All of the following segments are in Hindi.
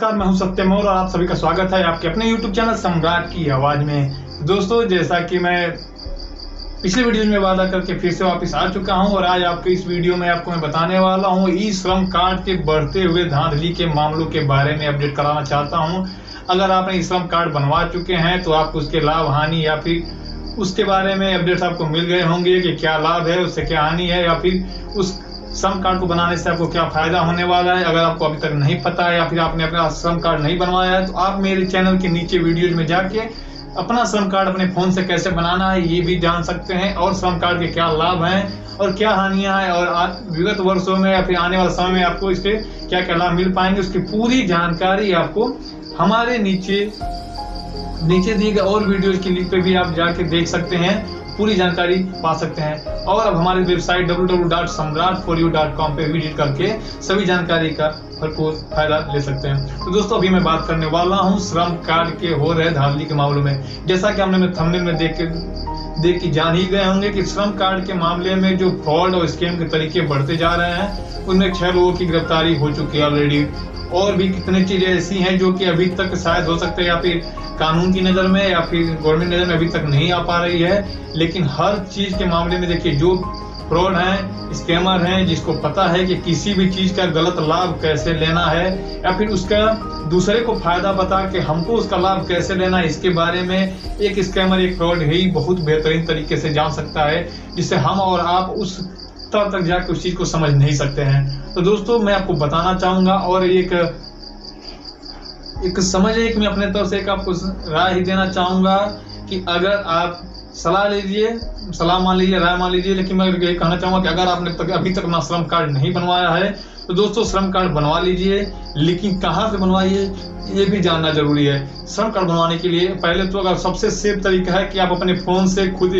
नमस्कार, मैं हूं सत्यम और आप सभी का स्वागत है आपके अपने YouTube चैनल सम्राट की आवाज में। दोस्तों, जैसा कि मैं पिछले वीडियो में वादा करके फिर से वापस आ चुका हूं और आज आपके इस वीडियो में आपको मैं बताने वाला हूं ई श्रम कार्ड के बढ़ते हुए धांधली के मामलों के बारे में अपडेट कराना चाहता हूं। अगर आपने ई श्रम कार्ड बनवा चुके हैं तो आपको उसके लाभ हानि या फिर उसके बारे में अपडेट्स आपको मिल गए होंगे कि क्या लाभ है, उससे क्या हानि है, या फिर उस श्रम कार्ड को बनाने से आपको क्या फायदा होने वाला है। अगर आपको अभी तक नहीं पता है या फिर आपने अपना श्रम कार्ड नहीं बनवाया है तो आप मेरे चैनल के नीचे वीडियोज में जाके अपना श्रम कार्ड अपने फोन से कैसे बनाना है ये भी जान सकते हैं, और श्रम कार्ड के क्या लाभ हैं और क्या हानियां हैं, और विगत वर्षों में या फिर आने वाले समय में आपको इसके क्या क्या लाभ मिल पाएंगे, उसकी पूरी जानकारी आपको हमारे नीचे दिए गए और वीडियोज की लिंक पे भी आप जाके देख सकते हैं, पूरी जानकारी पा सकते हैं। और अब हमारी वेबसाइट www.samrat4u.com पे विजिट करके सभी जानकारी का भरपूर फायदा ले सकते हैं। तो दोस्तों, अभी मैं बात करने वाला हूं श्रम कार्ड के हो रहे धांधली के मामलों में। जैसा कि हमने थंबनेल में देख के जान ही गए होंगे कि श्रम कार्ड के मामले में जो फ्रॉड और स्कैम के तरीके बढ़ते जा रहे हैं, उनमें 6 लोगों की गिरफ्तारी हो चुकी है ऑलरेडी। और भी कितनी चीजें ऐसी हैं जो कि अभी तक शायद हो सकते हैं या फिर कानून की नजर में या फिर गवर्नमेंट नजर में अभी तक नहीं आ पा रही है। लेकिन हर चीज के मामले में देखिए, जो फ्रॉड हैं, स्कैमर हैं, जिसको पता है कि किसी भी चीज का गलत लाभ कैसे लेना है या फिर उसका दूसरे को फायदा बता के हमको उसका लाभ कैसे लेना है, इसके बारे में एक स्कैमर, एक फ्रॉड ही बहुत बेहतरीन तरीके से जान सकता है, जिससे हम और आप उस स्तर तक जाकर उस चीज को समझ नहीं सकते हैं। तो दोस्तों, मैं आपको बताना चाहूंगा और एक समझिए कि मैं अपने तरफ से एक आपको राय ही देना चाहूंगा कि अगर आप सलाह मान लीजिए, राय मान लीजिए, लेकिन मैं ये कहना चाहूंगा कि अगर आपने अभी तक अपना श्रम कार्ड नहीं बनवाया है तो दोस्तों श्रम कार्ड बनवा लीजिए, लेकिन कहाँ से बनवाइए ये भी जानना जरूरी है। श्रम कार्ड बनवाने के लिए पहले तो अगर सबसे सेफ तरीका है कि आप अपने फोन से खुद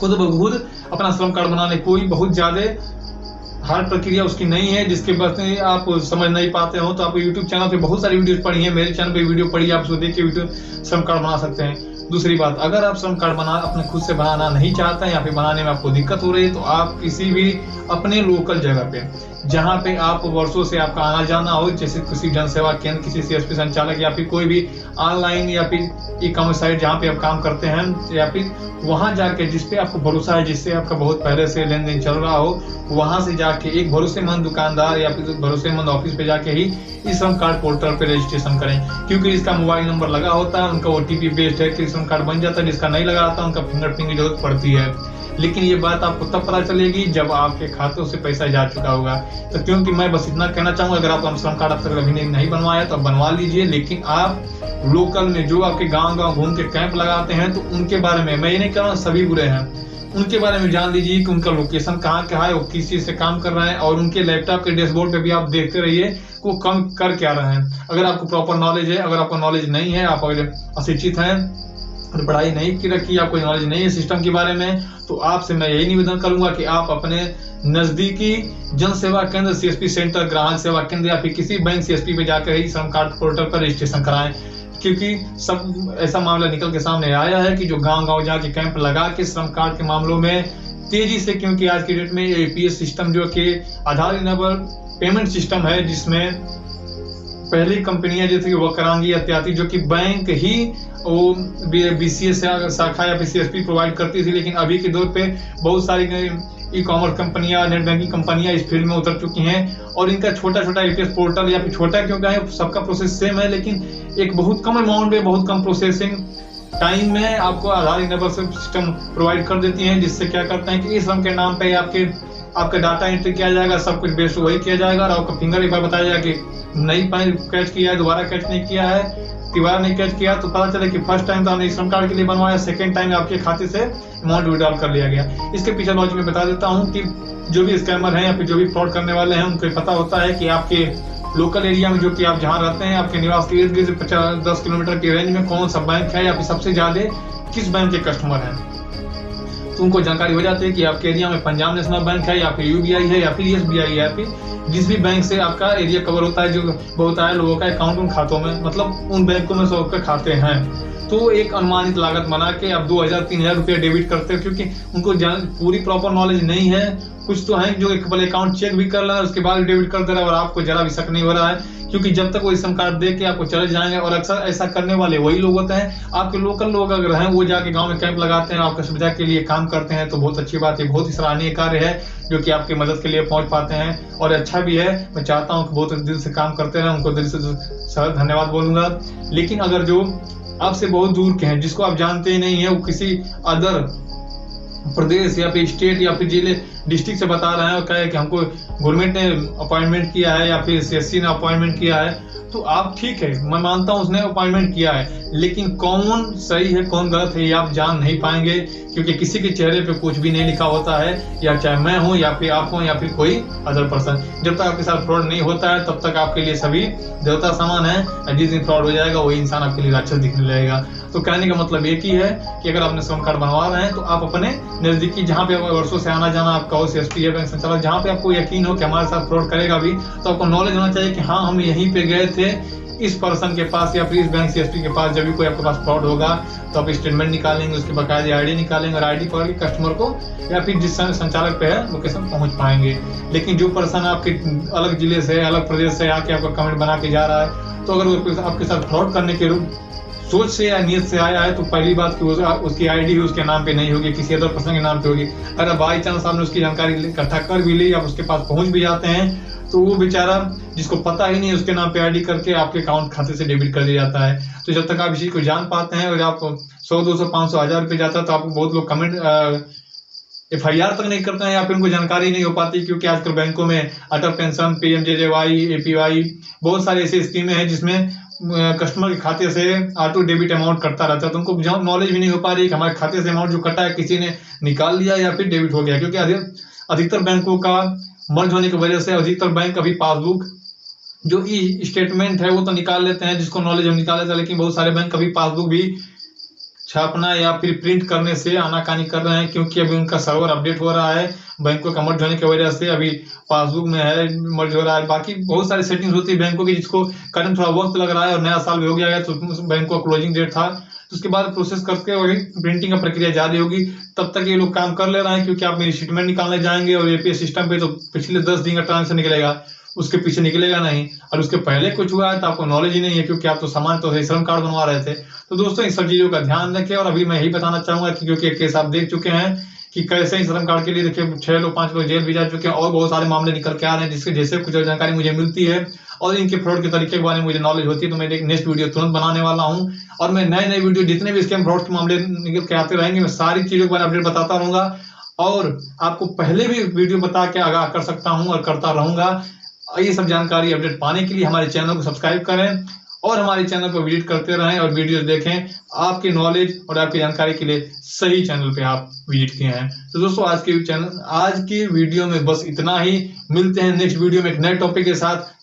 ब खुद अपना श्रम कार्ड बनाने, कोई बहुत ज्यादा हार्ड प्रक्रिया उसकी नहीं है, जिसके बाद आप समझ नहीं पाते हो तो आप YouTube चैनल पे बहुत सारी वीडियो पड़ी है, मेरे चैनल पे वीडियो पड़ी है, आप उसको देख के वीडियो श्रम कार्ड बना सकते हैं। दूसरी बात, अगर आप श्रम कार्ड अपने खुद से बनाना नहीं चाहते हैं या फिर बनाने में आपको दिक्कत हो रही है तो आप किसी भी अपने लोकल जगह पे जहाँ पे आप वर्षों से आपका आना जाना हो, जैसे किसी जन सेवा केंद्र, किसी CSP संचालक या फिर कोई भी ऑनलाइन या फिर ई-कॉमर्स साइट जहाँ पे आप काम करते हैं, या फिर वहां जाके जिसपे आपको भरोसा है, जिससे आपका बहुत पहले से लेन देन चल रहा हो, वहां से जाके एक भरोसेमंद दुकानदार या फिर भरोसेमंद ऑफिस पे जाके ही इस श्रम कार्ड पोर्टल पे रजिस्ट्रेशन करें, क्योंकि इसका मोबाइल नंबर लगा होता है, उनका OTP बेस्ड है कि श्रम कार्ड बन जाता है। जिसका नहीं लगा होता उनका फिंगरप्रिंट की जरूरत पड़ती है, लेकिन ये बात आपको तब पता चलेगी जब आपके खातों से पैसा जा चुका होगा। तो क्योंकि मैं बस इतना कहना चाहूंगा, अगर आप श्रम कार्ड अब तक अभी नहीं बनवाया तो बनवा लीजिए, लेकिन आप लोकल में जो आपके गांव घूम के कैंप लगाते हैं तो उनके बारे में, मैं ये नहीं कह रहा हूँ सभी बुरे हैं, उनके बारे में जान लीजिए कि उनका लोकेशन कहाँ क्या है, वो किस चीज से काम कर रहे हैं, और उनके लैपटॉप के डैशबोर्ड पे भी आप देखते रहिए कि वो कम कर क्या रहे हैं। अगर आपको प्रॉपर नॉलेज है, अगर आपको नॉलेज नहीं है, आप अगर अशिक्षित हैं और पढ़ाई नहीं की रखी, आपको नॉलेज नहीं है सिस्टम के बारे में, तो आपसे मैं यही निवेदन करूंगा कि आप अपने नजदीकी जन सेवा केंद्र, CSP सेंटर, ग्राहक सेवा केंद्र या फिर किसी बैंक CSP पे जाकर ही श्रम कार्ड पोर्टल पर रजिस्ट्रेशन कराएं, क्योंकि सब ऐसा मामला निकल के सामने आया है कि जो गांव जाके कैंप लगा के श्रम कार्ड के मामलों में तेजी से, क्योंकि आज की डेट में APS सिस्टम जो कि आधार इनेबल पेमेंट सिस्टम है, जिसमें पहली कंपनियां जैसे कि वक्रांगी इत्यादि जो कि बैंक ही वो BCS शाखा या फिर CSP प्रोवाइड करती थी, लेकिन अभी के दौर पे बहुत सारी ई-कॉमर्स कंपनियां, नेट बैंकिंग कंपनियां इस फील्ड में उतर चुकी हैं, और इनका छोटा APS पोर्टल, या फिर छोटा क्यों है, सबका प्रोसेस सेम है, लेकिन एक बहुत कम अमाउंट में, बहुत कम प्रोसेसिंग टाइम में आपको आधार इनेबल सिस्टम प्रोवाइड कर देती हैं, जिससे क्या करते हैं कि इस श्रम के नाम पे आपका डाटा एंट्री किया जाएगा, सब कुछ बेस्ट वही किया जाएगा, और आपका फिंगर एक बार बताया जाएगा कि नहीं कैच किया है, दोबारा कैच नहीं किया है, दोबारा नहीं कैच किया, तो पता चले कि फर्स्ट टाइम तो आपने श्रम कार्ड के लिए बनवाया, सेकंड टाइम आपके खाते से अमाउंट विड्रॉल कर लिया गया। इसके पीछे लॉजिक में बता देता हूँ कि जो भी स्कैमर हैं या फिर जो भी फ्रॉड करने वाले हैं, उनको पता होता है कि आपके लोकल एरिया में, जो कि आप जहाँ रहते हैं, आपके निवास के इर्द गिर्द 50-10 किलोमीटर की रेंज में कौन सा बैंक है या फिर सबसे ज्यादा किस बैंक के कस्टमर हैं, तो उनको जानकारी हो जाती है कि आपके एरिया में पंजाब नेशनल बैंक है या फिर UBI है या फिर SBI है, या फिर जिस भी बैंक से आपका एरिया कवर होता है, जो बहुत आए लोगों का अकाउंट उन खातों में, मतलब उन बैंकों में सबके खाते हैं, तो एक अनुमानित लागत बना के अब 2000-3000 रुपये डेबिट करते हैं, क्योंकि उनको पूरी प्रॉपर नॉलेज नहीं है। कुछ तो हैं जो पहले अकाउंट चेक भी कर रहा है, उसके बाद डेबिट कर दे रहा है, और आपको जरा भी शक नहीं हो रहा है, क्योंकि जब तक वो सिम कार्ड दे के आपको चले जाएंगे। और अक्सर ऐसा करने वाले वही लोग होते हैं। आपके लोकल लोग अगर हैं, वो जाके गांव में कैंप लगाते हैं, आपकी सुविधा के लिए काम करते हैं, तो बहुत अच्छी बात है, बहुत ही सराहनीय कार्य है जो कि आपकी मदद के लिए पहुंच पाते हैं, और अच्छा भी है। मैं चाहता हूं कि बहुत दिल से काम करते रहें, उनको दिल से धन्यवाद बोलूंगा। लेकिन अगर जो आपसे बहुत दूर के हैं, जिसको आप जानते ही नहीं है, वो किसी अदर प्रदेश या फिर स्टेट या फिर जिले डिस्ट्रिक्ट से बता रहे हैं और कहे कि हमको गवर्नमेंट ने अपॉइंटमेंट किया है या फिर सीएससी ने अपॉइंटमेंट किया है, तो आप ठीक है, मैं मानता हूं उसने अपॉइंटमेंट किया है, लेकिन कौन सही है कौन गलत है ये आप जान नहीं पाएंगे, क्योंकि किसी के चेहरे पे कुछ भी नहीं लिखा होता है, या चाहे मैं हूं या फिर आप हो या फिर कोई अदर पर्सन। जब तक आपके साथ फ्रॉड नहीं होता है तब तक आपके लिए सभी देवता समान है। जिस दिन फ्रॉड हो जाएगा वही इंसान आपके लिए राक्षस दिखने लगेगा। तो कहने का मतलब एक ही है कि अगर आपने श्रम कार्ड बनवा रहे हैं तो आप अपने नजदीकी, जहाँ पे वर्षों से आना जाना आपका हो, सीएसपी है, बैंक संचालक, जहाँ पे आपको यकीन हो कि हमारे साथ फ्रॉड करेगा भी, तो आपको नॉलेज होना चाहिए कि हाँ हम यहीं पे गए थे इस पर्सन के पास या फिर इस बैंक सीएसपी के पास। जब भी कोई आपके पास फ्रॉड होगा तो आप स्टेटमेंट निकालेंगे, उसके बकायदे आईडी निकालेंगे, और आईडी पकड़ के कस्टमर को या फिर जिस संचालक पे है लोकेशन पहुंच पाएंगे। लेकिन जो पर्सन आपके अलग जिले से, अलग प्रदेश से आके आपका कमेंट बना के जा रहा है, तो अगर वो आपके साथ फ्रॉड करने के सोच से या नियत से आया है, तो पहली बात कि उसकी आईडी उसके नाम पे नहीं होगी, किसी अदर पर्सन के नाम पे होगी। अगर बाई चांस आपने उसकी जानकारी इकट्ठा कर भी ली, आप उसके पास पहुंच भी जाते हैं, तो वो बेचारा जिसको पता ही नहीं उसके नाम पे आईडी करके आपके अकाउंट खाते से डेबिट कर दिया जाता है। तो जब तक आप इसी को जान पाते हैं और आप 100, 200, 500, 1000 रुपये जाता है, तो आपको बहुत लोग कमेंट FIR तक नहीं करते हैं या फिर उनको जानकारी नहीं हो पाती, क्योंकि आजकल बैंकों में अटल पेंशन, PMJJY, APY, बहुत सारी ऐसी स्कीमें हैं जिसमें कस्टमर के खाते से ऑटो डेबिट अमाउंट कटता रहता है। तो उनको नॉलेज भी नहीं हो पा रही कि हमारे खाते से अमाउंट जो कटा है किसी ने निकाल लिया या फिर डेबिट हो गया, क्योंकि अधिकतर बैंकों का मर्ज होने की वजह से अधिकतर बैंक अभी पासबुक जो ई स्टेटमेंट है वो तो निकाल लेते हैं, जिसको नॉलेज हम निकाल लेते हैं, लेकिन बहुत सारे बैंक अभी पासबुक भी छापना या फिर प्रिंट करने से आनाकानी कर रहे हैं, क्योंकि अभी उनका सर्वर अपडेट हो रहा है बैंकों का मर्ज होने की वजह से। अभी पासबुक में है मर्ज हो रहा है, बाकी बहुत सारी सेटिंग्स होती है बैंकों की जिसको करने थोड़ा वक्त लग रहा है, और नया साल भी हो गया है, तो बैंक का क्लोजिंग डेट था, तो उसके बाद प्रोसेस करके वही प्रिंटिंग का प्रक्रिया जारी होगी। तब तक ये लोग काम कर ले रहे हैं, क्योंकि आप मेरी स्टेटमेंट निकालने जाएंगे और APS सिस्टम पे तो पिछले 10 दिन का ट्रांजेक्शन निकलेगा, उसके पीछे निकलेगा नहीं, और उसके पहले कुछ हुआ है तो आपको नॉलेज ही नहीं है, क्योंकि आप तो सामान्य तो श्रम कार्ड बनवा रहे थे। तो दोस्तों इन सब चीजों का ध्यान रखें। और अभी मैं यही बताना चाहूंगा कि क्योंकि एक केस आप देख चुके हैं कि कैसे ही श्रम कार्ड के लिए देखिए 6 लोग 5 लोग जेल भी जा चुके हैं, और बहुत सारे मामले निकल के आ रहे हैं, जिसके जैसे कुछ जानकारी मुझे मिलती है और इनके फ्रॉड के तरीके के बारे में मुझे नॉलेज होती है, तो मैं एक नेक्स्ट वीडियो तुरंत बनाने वाला हूं। और मैं नए नए वीडियो जितने भी स्कैम फ्रॉड के मामले निकल के आते रहेंगे, मैं सारी चीजों के बारे में अपडेट बताता रहूंगा, और आपको पहले भी वीडियो बता के आगाह कर सकता हूं और करता रहूंगा। ये सब जानकारी अपडेट पाने के लिए हमारे चैनल को सब्सक्राइब करें और हमारे चैनल को विजिट करते रहें और वीडियो देखें। आपकी नॉलेज और आपकी जानकारी के लिए सही चैनल पे आप विजिट किए हैं। तो दोस्तों आज की वीडियो में बस इतना ही। मिलते हैं नेक्स्ट वीडियो में एक नए टॉपिक के साथ।